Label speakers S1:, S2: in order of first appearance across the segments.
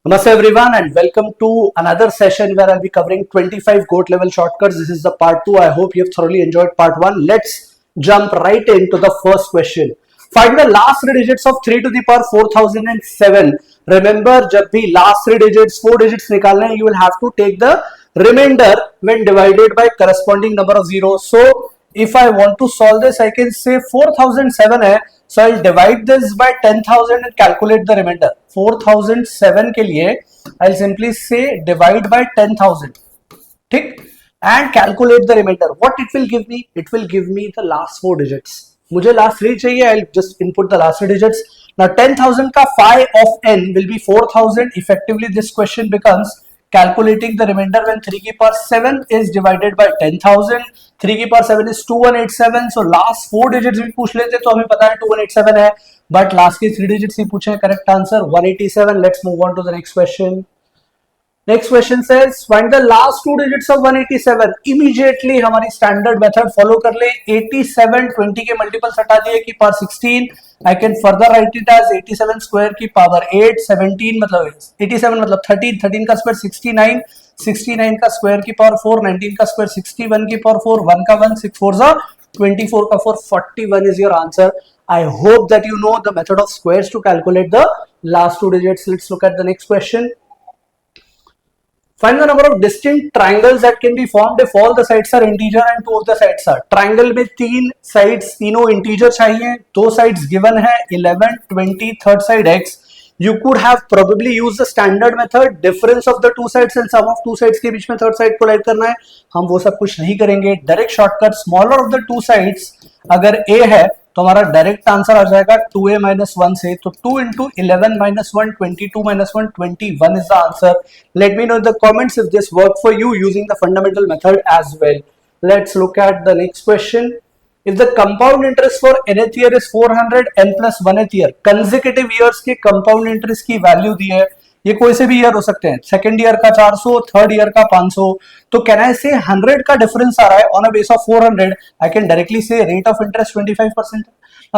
S1: Namaste everyone and welcome to another session where I'll be covering 25 GOAT level shortcuts. This is the part 2. I hope you have thoroughly enjoyed part 1. Let's jump right into the first question. Find the last three digits of 3 to the power 4007. Remember, जब भी last three digits 4 digits निकालना है, you will have to take the remainder when divided by corresponding number of zeros. So if I want to solve this, I can say 4007 है, so I'll divide this by 10,000 and calculate the remainder. 4007 के लिए I'll simply say divide by 10,000, ठीक, and calculate the remainder. What it will give me? It will give me the last 4 digits. मुझे last 3 चाहिए. I'll just input the last 3 digits. Now 10,000 का phi of n will be 4,000. Effectively, this question becomes calculating the remainder when 3 की power 7 is divided by 10,000. 3 की power 7 is 2187. So last 4 digits भी पूछ लेते तो हमें पता है 2187 है, but last के 3 digits ही पूछे. Correct answer 187. Let's move on to the next question. Next question says find the last 2 digits of 187. Immediately हमारी standard method follow कर ले. 87 20 के multiples हटा दिए की power 16. I can further write it as 87 square की power 8. 17 मतलब 87 मतलब 13. 13 का square 69. 69 का square की power 4. 19 का square 61 की power 4. 1 का 1 6 4 24 का 4. 41 is your answer. I hope that you know the method of squares to calculate the last 2 digits. Let's look at the next question. Find the number of distinct triangles that can be formed if all the sides are integer and 2 of the sides are. Triangle में 3 sides तीनों integer चाहिए. 2 sides given है 11, 20, third side x. You could have probably used the standard method, difference of the 2 sides and sum of 2 sides के बीच में third side को add करना है. हम वो सब कुछ नहीं करेंगे. Direct shortcut, smaller of the 2 sides अगर a है तो हमारा डायरेक्ट आंसर आ जाएगा 2a minus 1 से. तो 2 into 11 minus 1, 22 minus 1, 21 is the answer. Let me know in the comments if this worked for you using the fundamental method as well. Let's look at the next question. If the compound interest for nth year is 400, n plus 1th year, consecutive years के compound interest की value दी है. ये कोई से भी year हो सकते हैं. सेकेंड ईयर का 400, थर्ड ईयर का 500. तो कैन आई से 100 का डिफरेंस आ रहा है on a base of 400. I can directly से rate of interest 25%.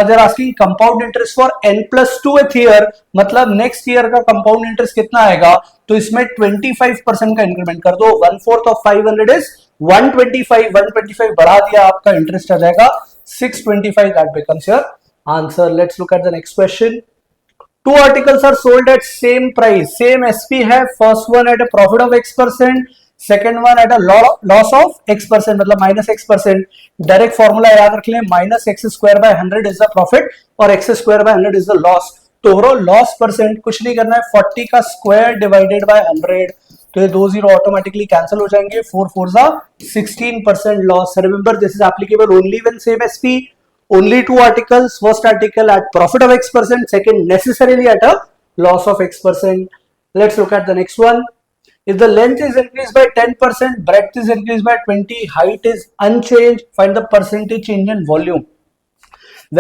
S1: They are asking compound interest for n plus 2th year, मतलब नेक्स्ट ईयर का कंपाउंड इंटरेस्ट कितना आएगा. तो इसमें 25% का इंक्रीमेंट कर दो. 1/4 ऑफ 500 इज 125. 125 बढ़ा दिया, आपका इंटरेस्ट आ जाएगा 625. That becomes your answer. Let's look at the next question. Two articles are sold at same price, same SP है. First one at a profit of X%, second one at a loss of X%, मतलब minus X%. Direct formula याद रख लें. Minus X square by 100 is the profit और X square by 100 is the loss. तो overall loss percent कुछ नहीं करना है. 40 का स्क्वायर डिवाइडेड बाय 100. तो ये 2 जीरो ऑटोमेटिकली कैंसिल हो जाएंगे. 4 4 16% loss. Remember this is applicable only when same SP. Only 2 articles. First article at profit of X%, second necessarily at a loss of X%. Let's look at the next one. If the length is increased by 10%, breadth is increased by 20, height is unchanged, find the percentage change in volume.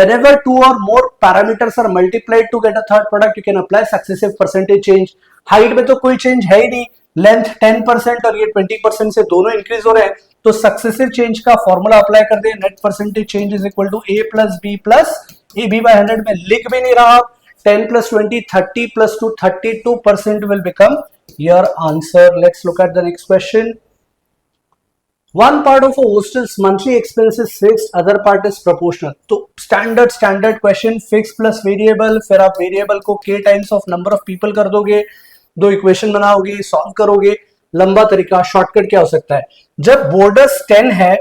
S1: Whenever 2 or more parameters are multiplied to get a third product, you can apply successive percentage change. Height में तो कोई change है ही नहीं. Length 10% और ये 20% से दोनों increase हो रहे हैं. तो सक्सेसिव चेंज का फॉर्मूला अप्लाई कर दे. Net percentage change is equal to a plus b plus ab by 100. में लिख भी नहीं रहा. 10 plus 20 30 plus 2 32% will become your answer. Let's look at the next question. One part of a hostel's monthly expense is fixed, other part is proportional. तो standard question, fixed plus variable. फिर आप variable को k times of number of people कर दोगे. 2 equation बनाओगे, solve करोगे. लंबा तरीका, शॉर्टकट क्या हो सकता है. जब बॉर्डर्स 10 है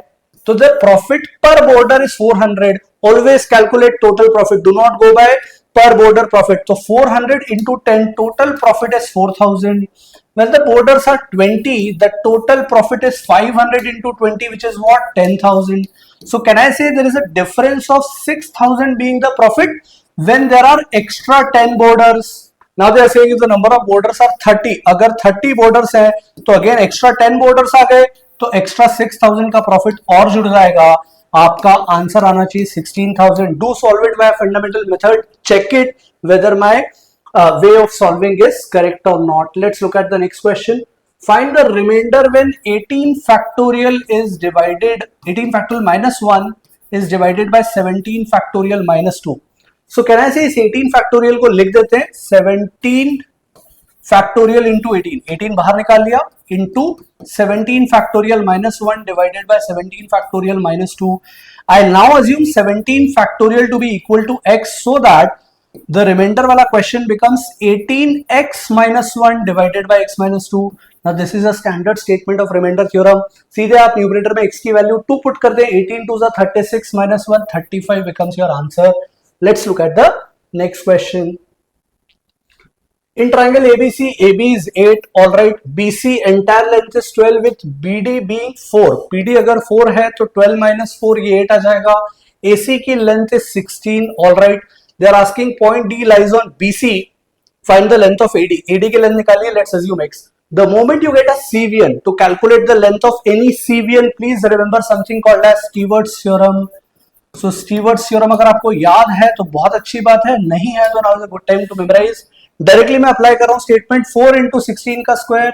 S1: तो the profit per border is 400. Always calculate total profit, do not go by per border profit. तो 400 into 10, total profit is 4000. When the borders are 20, the total profit is 500 into 20, which is what? 10,000. So can I say there is a difference of 6,000 being the profit when there are extra 10 borders? Now they are saying if the number of borders are 30, अगर 30 borders है तो again extra 10 borders आ गए तो extra 6,000 का profit और जुड़ जाएगा. आपका आंसर आना चाहिए 16,000. Do solve it by a fundamental method. Check it whether my way of solving is correct or not. Let's look at the next question. Find the remainder when 18 factorial is divided, 18 factorial minus 1 is divided by 17 factorial minus 2. So can I say इस 18 factorial को लिख देते हैं. 17 factorial into 18, 18 बाहर निकाल लिया, into 17 factorial minus 1 divided by 17 factorial minus 2. I now assume 17 factorial to be equal to x so that the remainder वाला question becomes 18x minus 1 divided by x minus 2. Now this is a standard statement of remainder theorem. सीधे आप numerator में x की value 2 put कर दें, 18 2 36 minus 1 35 becomes your answer. Let's look at the next question. In triangle ABC, AB is 8, all right. BC entire length is 12 with BD being 4. BD अगर 4 है तो 12 minus 4 ये 8 आ जाएगा. AC की length is 16, all right. They are asking point D lies on BC. Find the length of AD. AD की length निकालिए. Let's assume X. The moment you get a CVN, to calculate the length of any CVN, please remember something called as Stewart's theorem. So Stewart's theorem अगर आपको याद है तो बहुत अच्छी बात है, नहीं है तो now is a good time to memorize. Directly मैं अप्लाई कर रहा हूँ स्टेटमेंट 4 into 16 का स्क्वायर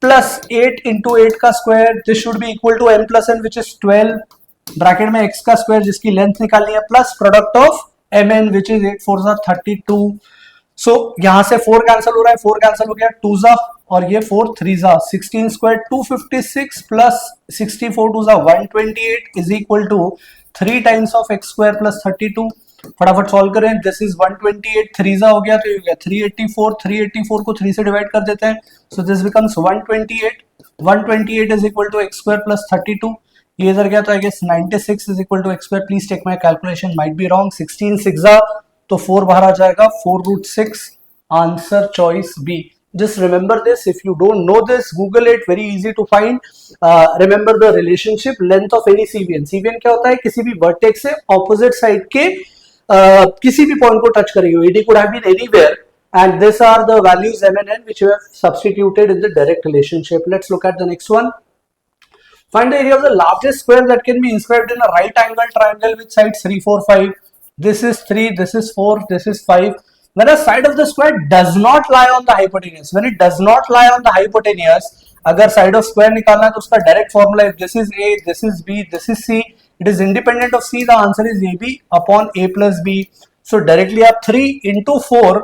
S1: प्लस 8 into 8 का square. This should be equal to n plus n which is 12. Bracket में x का स्क्वायर जिसकी लेंथ निकालनी है plus product of mn which is 8 4 32. सो यहां से 4 कैंसिल हो रहा है, 4 कैंसिल हो गया, 2 जा और ये 4 3 जा, 16 स्क्वायर 256 प्लस 64 2 जा 128 is equal to 3 times of x square plus 32. फटाफट सॉल्व करें. दिस इज 128, 3 जा हो गया तो ये हो गया 384, 384 को 3 से डिवाइड कर देते हैं. So this becomes 128. 128 is equal to x square plus 32. ये इधर गया तो I guess 96 is equal to x square. Please take my calculation, might be wrong. 16 6 जा तो 4 बाहर आ जाएगा, 4√6. Answer choice B. Just remember this. If you don't know this, Google it. Very easy to find. Remember the relationship length of any CVN. CVN क्या होता है? किसी भी vertex से opposite side के किसी भी point को touch करेगी. AD could have been anywhere, and these are the values m and n which we have substituted in the direct relationship. Let's look at the next one. Find the area of the largest square that can be inscribed in a right angle triangle with sides 3 4 5. This is 3, this is 4, this is 5. When a side of the square does not lie on the hypotenuse, when it does not lie on the hypotenuse, अगर side of square निकालना है तो उसका direct formula is this is A, this is B, this is C. It is independent of C. The answer is AB upon A plus B. So directly आप 3 into 4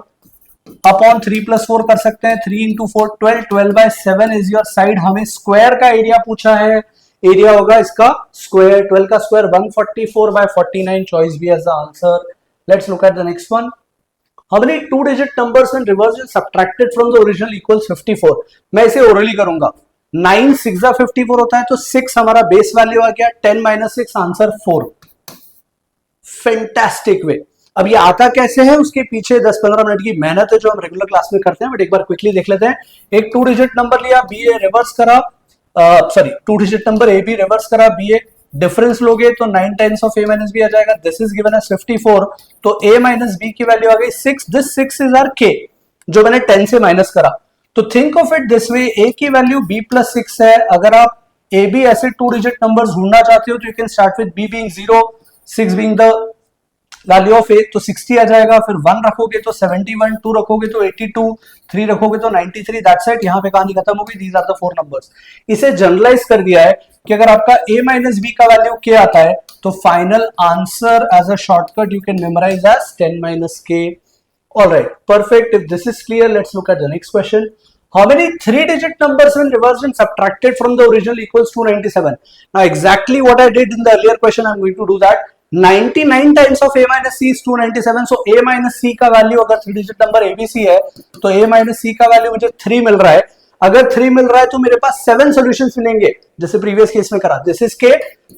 S1: upon 3 plus 4 कर सकते हैं. 3 into 4 12, 12 by 7 is your side. हमें square का area पूछा है, area होगा इसका स्क्वायर. 12 का square 144 by 49. Choice B as the answer. Let's look at the next one. How many 2-digit numbers when reversed and subtracted from the original equals 54? मैं इसे orally करूंगा. 9 6 जा 54 होता है तो 6 हमारा बेस वैल्यू आ गया. 10 minus 6 आंसर 4. फैंटास्टिक वे. अब ये आता कैसे है उसके पीछे 10-15 मिनट की मेहनत है जो हम रेगुलर क्लास में करते हैं, बट एक बार क्विकली देख लेते हैं. एक 2 डिजिट नंबर लिया, बी ए रिवर्स करा, sorry 2 digit number A B reverse करा, बी ए डिफरेंस लोगे तो 9 times of a minus B आ जाएगा. दिस इज गिवन एज 54 तो a माइनस बी की वैल्यू आ गई 6. दिस 6 इज आर k जो मैंने 10 से माइनस करा. तो think of it this way, a की वैल्यू b प्लस 6 है. अगर आप a b ऐसे 2 डिजिट नंबर्स ढूंढना चाहते हो तो you can start with b being 0, 6 being the value of a तो 60 आ जाएगा. फिर 1 रखोगे तो 71, 2 रखोगे तो 82, 3 रखोगे तो 93. That's it. यहाँ पे कहानी खत्म हो गई. These are the 4 numbers. इसे जनरलाइज कर दिया है कि अगर आपका a माइनस बी का वैल्यू k आता है तो final answer as a shortcut you can memorise as 10 minus k. Alright, perfect. If this is clear, let's look at the next question. How many 3-digit numbers when reversed and subtracted from the original equals 297? Now exactly what I did in the earlier question, I'm going to do that. 99 times of a minus c is 297. So a minus c का value अगर 3-digit number abc है तो a minus c का value मुझे 3 मिल रहा है. अगर 3 मिल रहा है तो मेरे पास 7 सॉल्यूशंस मिलेंगे जैसे प्रीवियस केस में करा. दिस इज k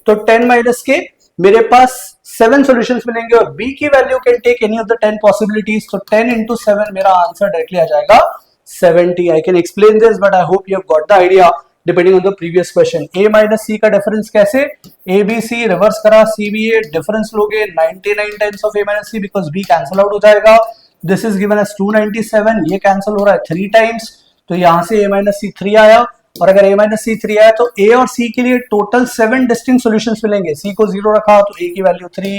S1: तो 10 minus k मेरे पास 7 सॉल्यूशंस मिलेंगे और b की value can take any of the 10 possibilities. तो 10 into 7 मेरा आंसर डायरेक्टली आ जाएगा 70. I can explain this, but I hope you have got the idea. Depending on the previous question, a minus c का difference कैसे? a b c reverse करा, c b a difference लोगे 99 times of a minus c because b cancel out हो जाएगा. This is given as 297. ये cancel हो रहा है 3 टाइम्स तो यहां से a minus c 3 आया. और अगर a minus c 3 आया तो a और c के लिए टोटल 7 डिस्टिंक्ट सॉल्यूशंस मिलेंगे. c को 0 रखा तो a की वैल्यू 3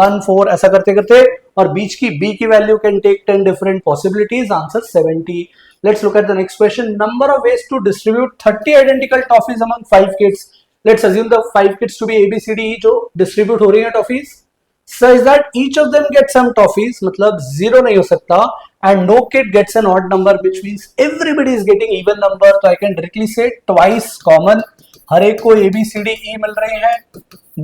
S1: 1 4 ऐसा करते करते और बीच की b की value can take 10 different possibilities. Answer 70. Let's look at the next question. Number of ways to distribute 30 identical toffees among 5 kids. Let's assume the 5 kids to be A, B, C, D, E जो distribute हो रही हैं toffees. Such that each of them get some toffees. मतलब 0 नहीं हो सकता. and no kid gets an odd number, which means everybody is getting even number. So I can directly say twice common. हर एक को A B C D E मिल रहे हैं.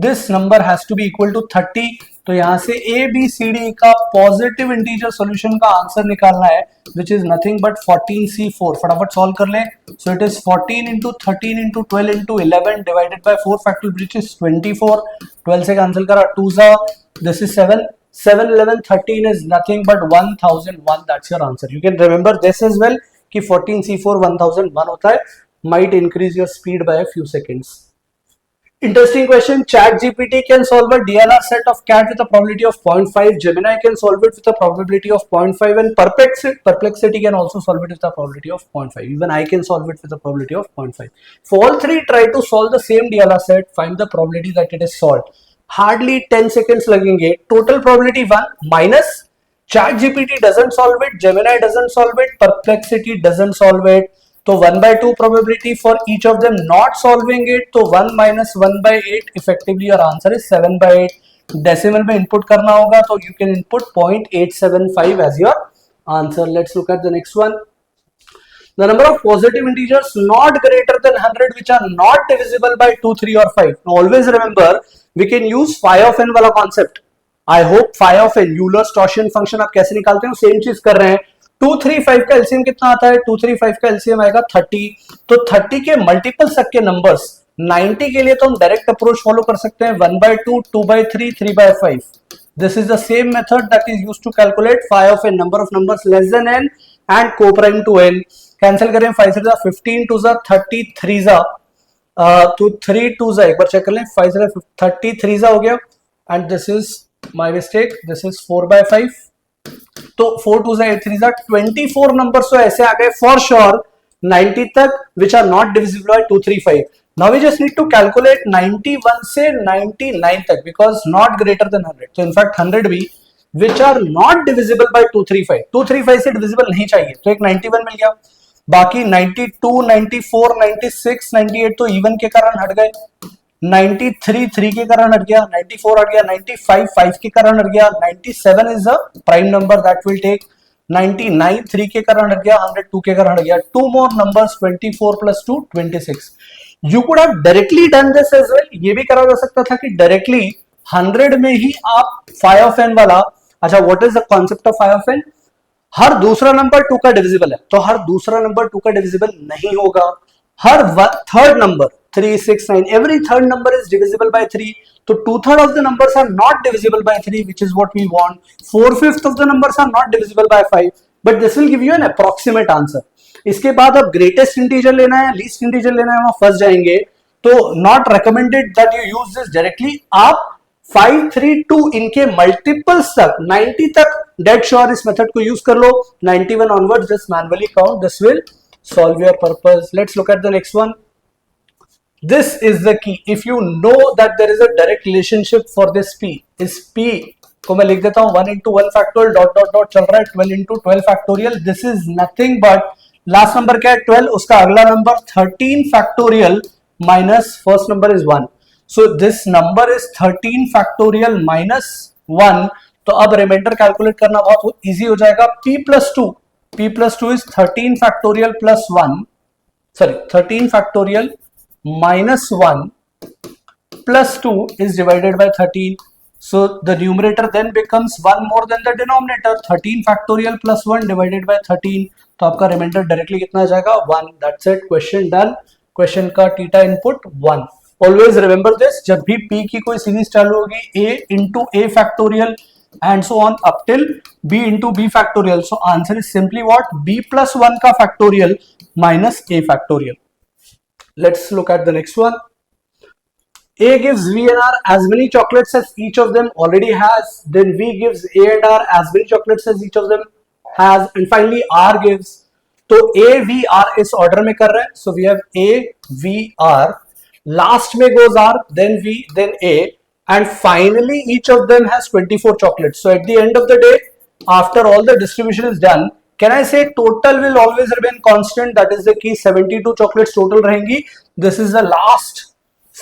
S1: This number has to be equal to 30. तो यहाँ से A B C D का positive integer solution का answer निकालना है, which is nothing but 14C4. फटाफट सॉल्व कर लें. So it is 14 into 13 into 12 into 11 divided by 4 factorial, which is 24. 12 से कैंसिल करा, 2 सा, this is 7. 7, 11, 13 is nothing but 1001. That's your answer. You can remember this as well कि 14C4 1001 होता है. Might increase your speed by a few seconds. Interesting question. ChatGPT can solve a DLR set of cat with a probability of 0.5. Gemini can solve it with a probability of 0.5, and Perplexity can also solve it with a probability of 0.5. Even I can solve it with a probability of 0.5. For all three, try to solve the same DLR set. Find the probability that it is solved. Hardly 10 seconds लगेंगे. Total probability 1 minus ChatGPT doesn't solve it, Gemini doesn't solve it, Perplexity doesn't solve it. तो 1/2 probability for each of them not solving it. तो 1 minus 1/8, effectively your answer is 7/8. Decimal में input करना होगा, तो you can input 0.875 as your answer. Let's look at the next one. The number of positive integers not greater than 100 which are not divisible by 2, 3 or 5. Now always remember, we can use phi of n वाला concept. I hope phi of n, Euler's torsion function आप कैसे निकालते हैं, same चीज कर रहे हैं. 2, 3, 5 का एलसीएम कितना आता है? 2, 3, 5 का एलसीएम आएगा 30. तो 30 के मल्टीपल्स तक के नंबर्स 90 के लिए तो हम डायरेक्ट अप्रोच फॉलो कर सकते हैं. 1/2, 2/3, 3/5. This is the same method that is used to calculate phi of n, number of numbers less than n and co-prime to n. Cancel करें, 5 से 15, 2 जा 30, 3 जा तो 3 2 जा, एक बार चेक कर लें, 5 से 33 जा हो गया. And this is my mistake, this is 4/5. तो 4 2 8 3 24 नंबर्स तो ऐसे आ गए फॉर श्योर 90 तक which are not divisible by 2 3 5. Now we just need to calculate 91 से 99 तक बिकॉज नॉट ग्रेटर देन 100. तो इनफैक्ट 100 भी which are not divisible by 2 3 5. 2 3 5 से डिविजिबल नहीं चाहिए, तो एक 91 मिल गया. बाकी 92 94 96 98 तो इवन के कारण हट गए. 93 3 के कारण हट गया, 94 हट गया, 95 5 के कारण हट गया, 97 is a prime number that will take, 99 3 के कारण हट गया, 100 2 के कारण हट गया. Two more numbers 24 plus 2 26. You could have directly done this as well. ये भी करा जा सकता था कि डायरेक्टली 100 में ही आप फाई ऑफ एन वाला. अच्छा, what is the concept of phi of N? हर दूसरा नंबर 2 का डिविजिबल है, तो हर दूसरा नंबर 2 का डिविजिबल नहीं होगा. हर third number 3 6 9, every third number is divisible by 3. So 2/3 of the numbers are not divisible by 3, which is what we want. 4/5 of the numbers are not divisible by 5, but this will give you an approximate answer. इसके बाद अब greatest integer लेना है, least integer लेना है, वहां फंस जाएंगे. तो not recommended that you use this directly. आप 5 3 2 इनके multiples तक 90 तक dead sure इस मेथड को यूज कर लो. 91 onwards just manually count. This will solve your purpose. Let's look at the next one. This is the key. If you know that there is a direct relationship for this p, इस p को मैं लिख देता हूं 1 into 1 factorial dot dot dot चल रहा है 12 into 12 factorial. This is nothing but last number क्या है 12, उसका अगला number 13 factorial minus first number is 1. So this number is 13 factorial minus 1. तो अब रिमाइंडर कैलकुलेट करना बहुत इजी हो जाएगा. p plus 2 is 13 factorial plus 1, sorry 13 factorial minus 1 plus 2 is divided by 13. So the numerator then becomes 1 more than the denominator. 13 factorial plus 1 divided by 13. तो आपका reminder directly कितना आ जाएगा 1. That's it. Question done. Question का theta input 1. Always remember this. जब भी p की कोई series चालू होगी a into a factorial and so on up till b into b factorial. So answer is simply what? b plus 1 का factorial minus a factorial. Let's look at the next one. A gives V and R as many chocolates as each of them already has. Then V gives A and R as many chocolates as each of them has. And finally R gives. तो A, V, R इस order में कर रहे हैं. So we have A, V, R. Last में goes R, then V, then A. And finally each of them has 24 chocolates. So at the end of the day, after all the distribution is done, can I say total will always remain constant? That is the key. 72 chocolates total रहेंगी. This is the last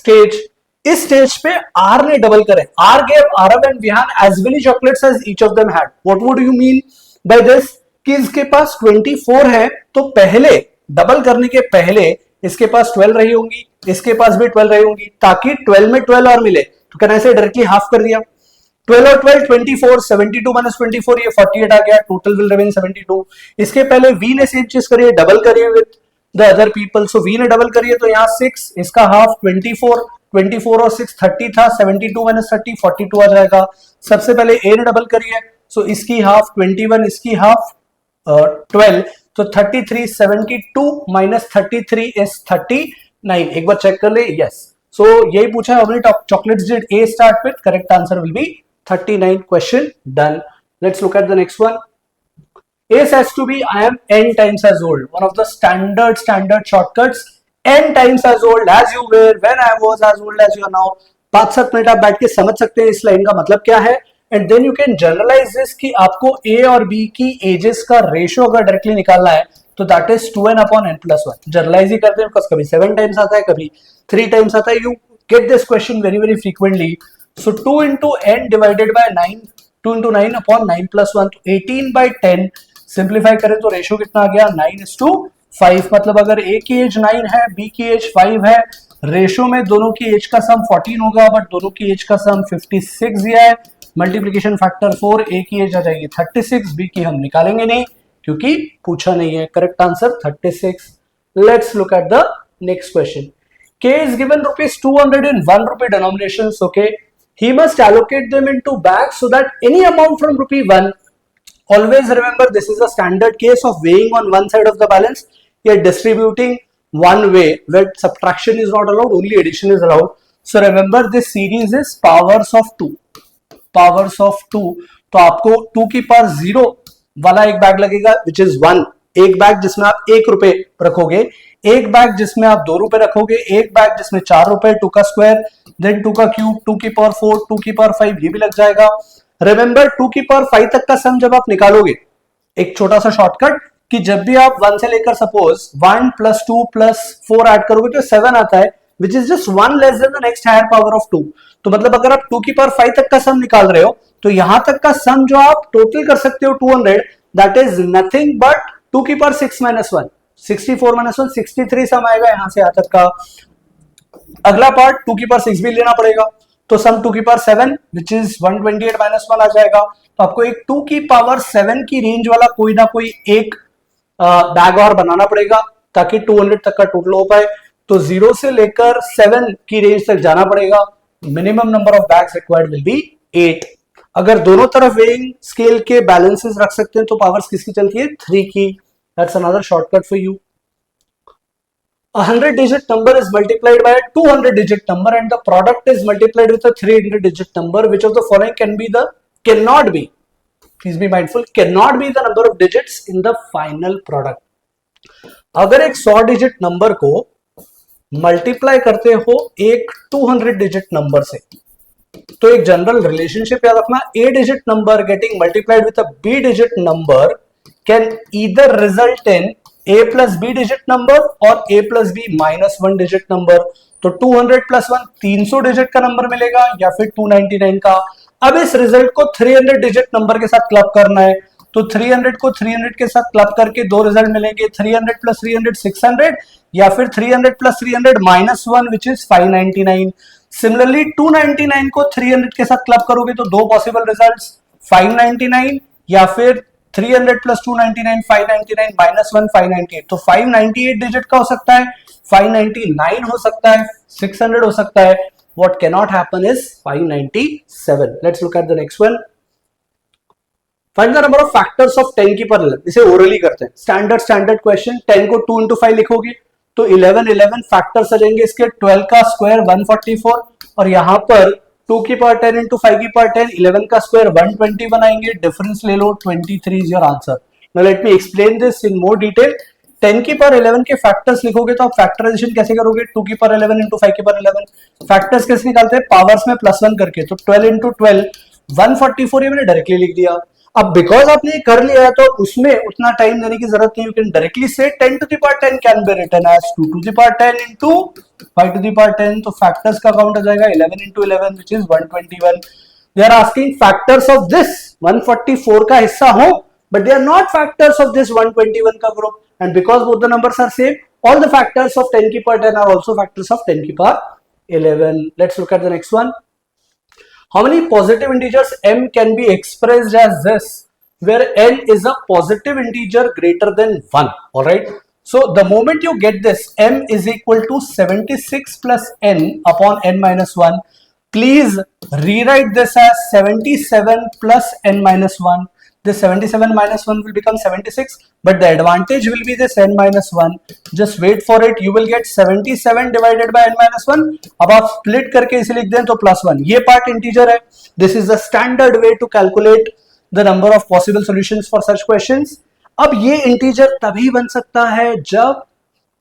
S1: stage. इस stage पे R ने double करे. R gave Arav and Vihan as many chocolates as each of them had. What would you mean by this? कि इसके पास 24 है, तो पहले डबल करने के पहले इसके पास 12 रही होंगी, इसके पास भी 12 रही होंगी, ताकि 12 में 12 और मिले। तो कहना ऐसे डायरेक्टली हाफ कर दिया, 12 और 12 24, 72 माइनस 24 ये 48 आ गया, टोटल विल रिमेन 72। इसके पहले वी ने सेम चीज करी है, डबल करिए with the other people, so we ने डबल करिए तो यहाँ 6, इसका हाफ 24, 24 और 6 30 था, 72 माइनस 30 42 आ जाएगा। सबसे पहले ए ने डबल करिए, सो इसकी हाफ 21, इसकी हाफ 12, तो 33, 72 माइनस 33 इज 39। एक बार चेक कर ले, यस। सो यही पूछा है, chocolates did a start with, correct answer will be 39. Question done. Let's look at the next one. A says to be I am n times as old. One of the standard shortcuts. N times as old as you were when I was as old as you are now. 5-7 minute आप बैठ के समझ सकते हैं इस line का मतलब क्या है, and then you can generalise this कि आपको A और B की एजेस का रेशियो अगर डायरेक्टली निकालना है तो दैट इज 2n/n+1. जनरलाइज ही करते हैं बिकॉज कभी 7 टाइम्स आता है, कभी 3 टाइम्स आता है. You get this question very very frequently. So 2 into n divided by 9, 2 into 9 upon 9+1, तो 18/10 सिंप्लीफाई करें तो रेशियो कितना आ गया, 9:5. मतलब अगर A की एज 9 है, B की एज 5 है, रेशियो में दोनों की एज का सम 14 होगा, बट दोनों की एज का सम 56 दिया है. मल्टीप्लीकेशन फैक्टर 4, A की एज आ जाएगी 36, B की हम निकालेंगे नहीं क्योंकि पूछा नहीं है. Correct answer 36. Let's look at the next question. K is given ₹200 in 1 rupee denominations. Okay, he must allocate them into bags so that any amount from ₹1, always remember this is a standard case of weighing on one side of the balance, yet distributing one way where subtraction is not allowed, only addition is allowed. So remember this series is powers of 2. Powers of 2, तो आपको 2 की power 0 वाला एक bag लगेगा which is 1. एक bag जिसमें आप 1 रुपए रखोगे, एक बैग जिसमें आप 2 रुपए रखोगे, एक बैग जिसमें 4 रुपए, 2 का स्क्वायर, देन 2 का क्यूब, 2 की पावर 4, 2 की पावर 5, ये भी लग जाएगा. रिमेंबर 2 की पावर 5 तक का सम जब आप निकालोगे, एक छोटा सा शॉर्टकट कि जब भी आप 1 से लेकर सपोज 1 + 2 + 4 ऐड करोगे तो 7 आता है, which is just 1 less than the next higher power of 2. तो मतलब अगर आप 2 की पावर 5 तक का सम निकाल रहे हो तो यहां तक का सम जो आप टोटल कर सकते हो 200, दैट इज नथिंग बट 2 की पावर 6 - 1, 64 - 1, 63 सम आएगा यहां से यहां तक का. अगला पार्ट 2 की पावर 6 भी लेना पड़ेगा, तो सम 2 की पावर 7 विच इज 128 - 1 आ जाएगा. तो आपको एक 2 की पावर 7 की रेंज वाला कोई ना कोई एक बैग और बनाना पड़ेगा ताकि 200 तक का टोटल हो पाए. तो 0 से लेकर 7 की रेंज तक जाना पड़ेगा. Minimum number of bags required will be 8. अगर दोनों तरफ वेइंग स्केल के बैलेंसेस रख सकते हैं तो पावर्स किसकी चलती है, 3 की. That's another shortcut for you. A 100-digit number is multiplied by a 200-digit number and the product is multiplied with a 300-digit number. Which of the following cannot be, please be mindful, cannot be the number of digits in the final product. अगर एक 100-digit number को multiply करते हो एक 200-digit number से, तो एक general relationship याद रखना, A-digit number getting multiplied with a B-digit number can either result in A plus B digit number और A plus B minus 1 digit number. तो 200 plus 1 300 डिजिट का नंबर मिलेगा या फिर 299 का. अब इस रिजल्ट को 300 डिजिट नंबर के साथ क्लब करना है, तो 300 को 300 के साथ क्लब करके दो रिजल्ट मिलेंगे, 300 plus 300 600 या फिर 300 plus 300 minus 1 which is 599. Similarly 299 को 300 के साथ क्लब करोगे तो दो पॉसिबल रिजल्ट्स, 599 या फिर 300 plus 299 599 minus 1 598. तो 598 डिजिट का हो सकता है, 599 हो सकता है, 600 हो सकता है. What cannot happen is 597. Let's look at the next one. Find the number of factors of 10 की पावर 11. इसे ओरली करते हैं. Standard question. 10 को 2 into 5 लिखोगे तो 11 फैक्टर्स आ जाएंगे इसके. 12 का स्क्वायर 144 और यहाँ पर 2 की पावर 10 into 5 की पावर 10, 11 का स्क्वायर 120 बनाएंगे. डिफरेंस ले लो, 23 is your answer. Now let me explain this in more detail. 10 की पावर 11 के फैक्टर्स लिखोगे तो आप फैक्टराइजेशन कैसे करोगे, 2 की पावर 11 into 5 की पावर 11. फैक्टर्स कैसे निकालते हैं, पावर्स में +1 करके. तो 12 into 12 144 ये मैंने डायरेक्टली लिख दिया. अब बिकॉज आपने ये कर लिया है तो उसमें उतना टाइम देने की जरूरत नहीं. यू कैन डायरेक्टली से 10 to the power 10 can be written as 2 to the power 10 into 5 to the power 10. तो फैक्टर्स का काउंट आ जाएगा 11 into 11 which is 121. They are asking factors of this 144 का हिस्सा हो but they are not factors of this 121 ka group, and because both the numbers are same, all the factors of 10 की power 10 are also factors of 10 की power 11. Let's look at the next one. How many positive integers m can be expressed as this, where n is a positive integer greater than 1? All right. So the moment you get this, m is equal to 76 plus n upon n minus 1. Please rewrite this as 77 plus n minus 1. This 77 minus 1 will become 76, but the advantage will be this n minus 1. Just wait for it. You will get 77 divided by n minus 1. अब आप split करके इसे लिख दें तो plus 1. ये part integer है. This is the standard way to calculate the number of possible solutions for such questions. अब ये integer तभी बन सकता है जब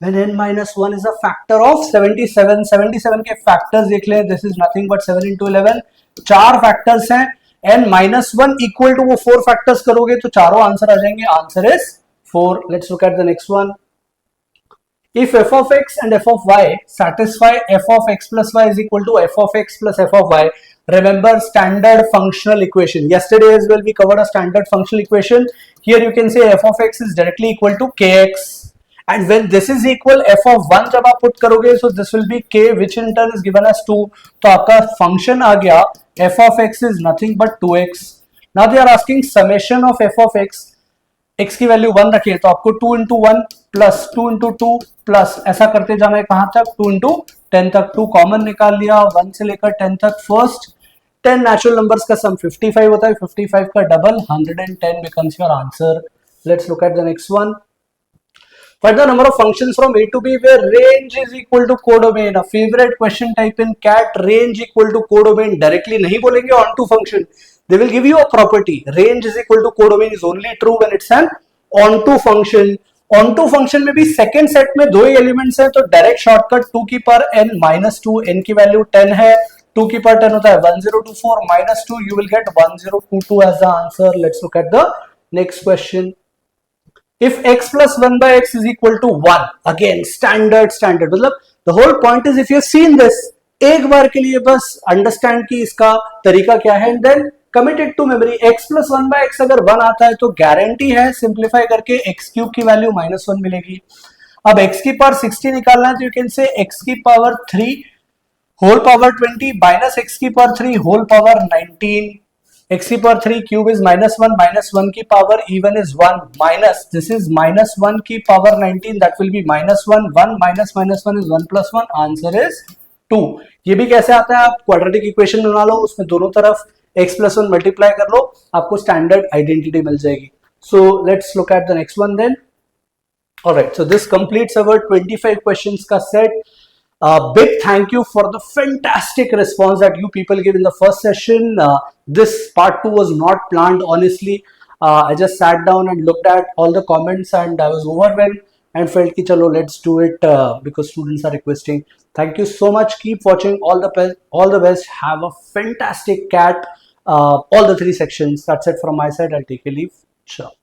S1: when n minus 1 is a factor of 77. 77 के factors देख लें. This is nothing but 7 into 11. चार factors हैं. n minus 1 equal to वो 4 factors करोगे तो चारों आंसर आ जाएंगे. Answer is 4. Let's look at the next one. If f of x and f of y satisfy f of x plus y is equal to f of x plus f of y, remember standard functional equation. Yesterday as well we covered a standard functional equation. Here you can say f of x is directly equal to kx, and when this is equal f of 1 जब आप put करोगे, so this will be k which in turn is given as 2. तो आपका function आ गया f of x is nothing but 2x. Now they are asking summation of f of x. x की value 1 रखिए तो आपको 2 into 1 plus 2 into 2 plus ऐसा करते जाना है कहां तक 2 into 10 तक. 2 कॉमन निकाल लिया, 1 से लेकर 10 तक. फर्स्ट 10 नेचुरल नंबर्स का सम 55 होता है. 55 का double 110 becomes your answer. Let's look at the next one. Find the number of functions from A to B where range is equal to codomain. A favorite question type in CAT. Range equal to codomain. Directly नहीं बोलेंगे onto function. They will give you a property. Range is equal to codomain is only true when it's an onto function. Onto function में भी second set में दो ही elements हैं तो direct shortcut 2 की power n minus 2, n की value 10 है, 2 की power 10 होता है 1024 minus 2, you will get 1022 as the answer. Let's look at the next question. If x plus 1 by x is equal to 1, again standard मतलब the whole point is if you have seen this, एक बार के लिए बस understand कि इसका तरीका क्या है and then commit it to memory. x plus 1 by x अगर 1 आता है तो गारंटी है सिंप्लीफाई करके x क्यूब की वैल्यू -1 मिलेगी. अब x की पावर 60 निकालना है तो यू कैन से x की power 3 whole power 20 minus x की पावर 3 होल पावर 19. x की पावर 3 क्यूब इज -1 की power even is 1 minus this is -1 की power 19 that will be -1 1 minus -1 is 1 plus 1. Answer is 2. ये भी कैसे आता है, आप क्वाड्रेटिक इक्वेशन बना लो, उसमें दोनों तरफ x plus 1 मल्टीप्लाई कर लो, आपको स्टैंडर्ड आइडेंटिटी मिल जाएगी. So let's look at the next one then. Alright, so this completes our 25 questions का सेट. Big thank you for the fantastic response that you people gave in the first session. This part 2 was not planned, honestly. I just sat down and looked at all the comments and I was overwhelmed and felt ki chalo let's do it because students are requesting. Thank you so much. Keep watching. All the best. Have a fantastic CAT. All the 3 sections. That's it from my side. I'll take a leave. Sure.